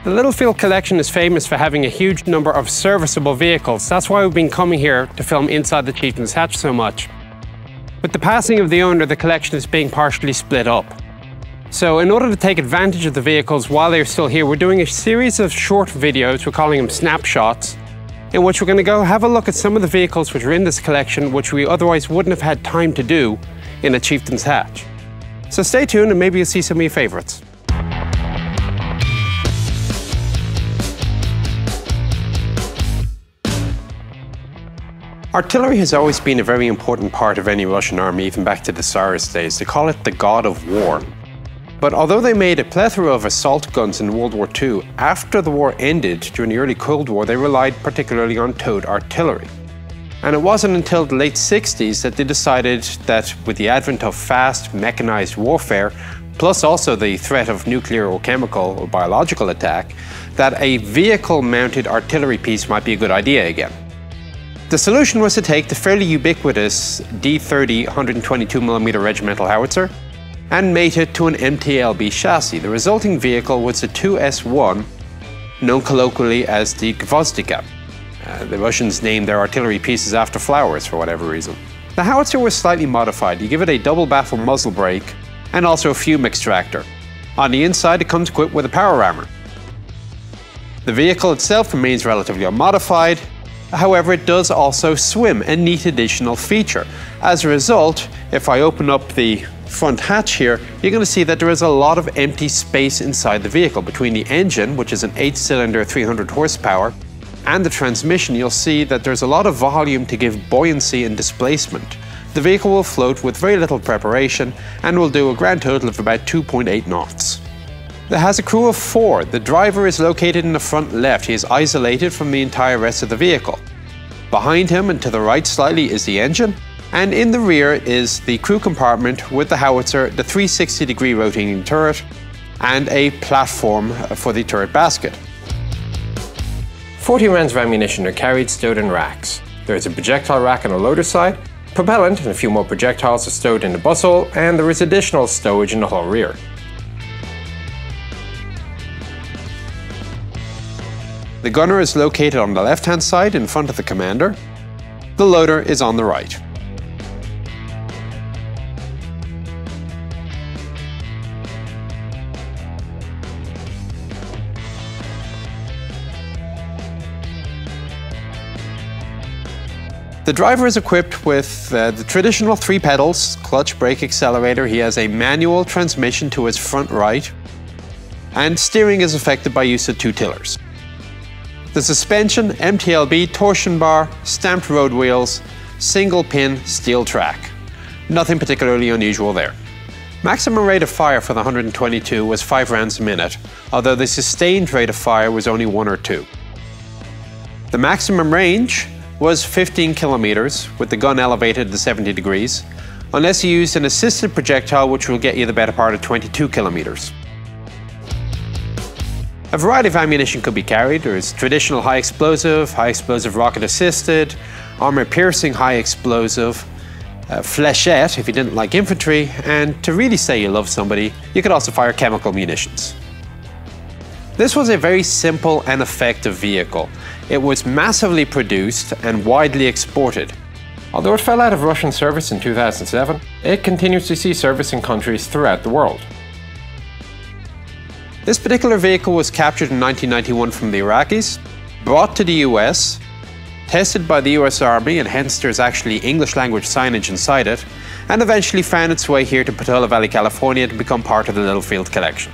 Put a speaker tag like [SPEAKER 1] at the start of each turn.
[SPEAKER 1] The Littlefield collection is famous for having a huge number of serviceable vehicles. That's why we've been coming here to film inside the Chieftain's Hatch so much. With the passing of the owner, the collection is being partially split up. So in order to take advantage of the vehicles while they're still here, we're doing a series of short videos, we're calling them snapshots, in which we're going to go have a look at some of the vehicles which are in this collection, which we otherwise wouldn't have had time to do in a Chieftain's Hatch. So stay tuned and maybe you'll see some of your favourites. Artillery has always been a very important part of any Russian army, even back to the Tsarist days. They call it the god of war. But although they made a plethora of assault guns in World War II, after the war ended during the early Cold War, they relied particularly on towed artillery. And it wasn't until the late 60s that they decided that with the advent of fast, mechanized warfare, plus also the threat of nuclear or chemical or biological attack, that a vehicle-mounted artillery piece might be a good idea again. The solution was to take the fairly ubiquitous D30 122mm regimental howitzer and mate it to an MTLB chassis. The resulting vehicle was the 2S1, known colloquially as the Gvozdika. The Russians named their artillery pieces after flowers for whatever reason. The howitzer was slightly modified. You give it a double baffle muzzle brake and also a fume extractor. On the inside, it comes equipped with a power rammer. The vehicle itself remains relatively unmodified. However, it does also swim, a neat additional feature. As a result, if I open up the front hatch here, you're going to see that there is a lot of empty space inside the vehicle. Between the engine, which is an 8-cylinder 300 horsepower, and the transmission, you'll see that there's a lot of volume to give buoyancy and displacement. The vehicle will float with very little preparation and will do a grand total of about 2.8 knots. It has a crew of 4. The driver is located in the front left. He is isolated from the entire rest of the vehicle. Behind him and to the right slightly is the engine, and in the rear is the crew compartment with the howitzer, the 360-degree rotating turret, and a platform for the turret basket. 40 rounds of ammunition are carried stowed in racks. There is a projectile rack on the loader side, propellant and a few more projectiles are stowed in the bustle, and there is additional stowage in the hull rear. The gunner is located on the left-hand side in front of the commander. The loader is on the right. The driver is equipped with the traditional 3 pedals, clutch, brake, accelerator. He has a manual transmission to his front right, and steering is affected by use of 2 tillers. The suspension, MTLB, torsion bar, stamped road wheels, single pin steel track. Nothing particularly unusual there. Maximum rate of fire for the 122 was 5 rounds a minute, although the sustained rate of fire was only 1 or 2. The maximum range was 15 kilometers, with the gun elevated to 70 degrees, unless you used an assisted projectile, which will get you the better part of 22 kilometers. A variety of ammunition could be carried. There is traditional high explosive rocket assisted, armor piercing high explosive, fléchette if you didn't like infantry, and to really say you love somebody, you could also fire chemical munitions. This was a very simple and effective vehicle. It was massively produced and widely exported. Although it fell out of Russian service in 2007, it continues to see service in countries throughout the world. This particular vehicle was captured in 1991 from the Iraqis, brought to the US, tested by the US Army, and hence there's actually English language signage inside it, and eventually found its way here to Portola Valley, California to become part of the Littlefield collection.